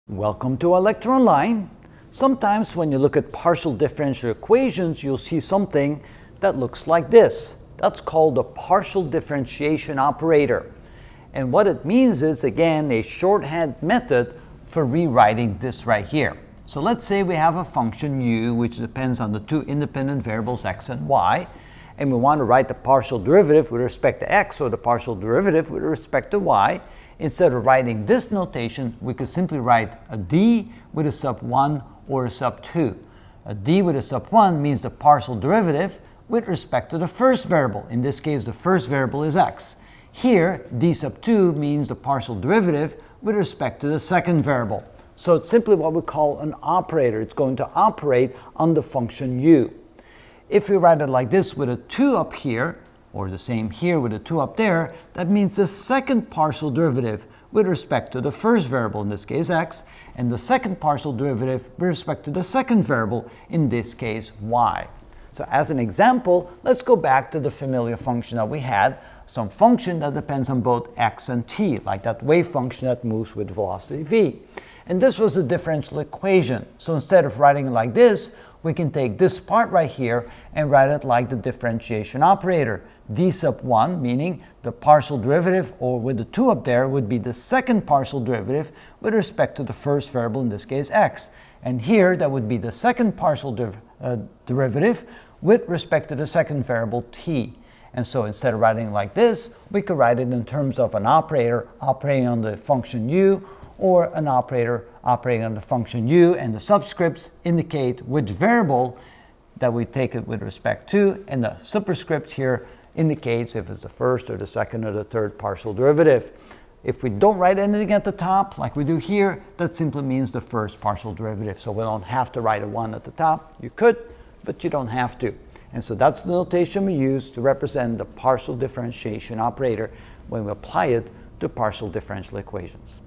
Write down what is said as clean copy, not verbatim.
Welcome to our lecture online. Sometimes when you look at partial differential equations, you'll see something that looks like this. That's called a partial differentiation operator. And what it means is, again, a shorthand method for rewriting this right here. So let's say we have a function u, which depends on the two independent variables x and y, and we want to write the partial derivative with respect to x or the partial derivative with respect to y. Instead of writing this notation, we could simply write a d with a sub 1 or a sub 2. A d with a sub 1 means the partial derivative with respect to the first variable. In this case, the first variable is x. Here, d sub 2 means the partial derivative with respect to the second variable. So it's simply what we call an operator. It's going to operate on the function u. If we write it like this with a 2 up here, or the same here with a 2 up there, that means the second partial derivative with respect to the first variable, in this case x, and the second partial derivative with respect to the second variable, in this case y. So as an example, let's go back to the familiar function that we had, some function that depends on both x and t, like that wave function that moves with velocity v. And this was the differential equation. So instead of writing it like this, we can take this part right here and write it like the differentiation operator. D sub 1, meaning the partial derivative, or with the 2 up there, would be the second partial derivative with respect to the first variable, in this case x. And here, that would be the second partial derivative with respect to the second variable t. And so instead of writing it like this, we could write it in terms of an operator operating on the function u, or an operator operating on the function u, and the subscripts indicate which variable that we take it with respect to, and the superscript here indicates if it's the first or the second or the third partial derivative. If we don't write anything at the top, like we do here, that simply means the first partial derivative. So we don't have to write a 1 at the top. You could, but you don't have to. And so that's the notation we use to represent the partial differentiation operator when we apply it to partial differential equations.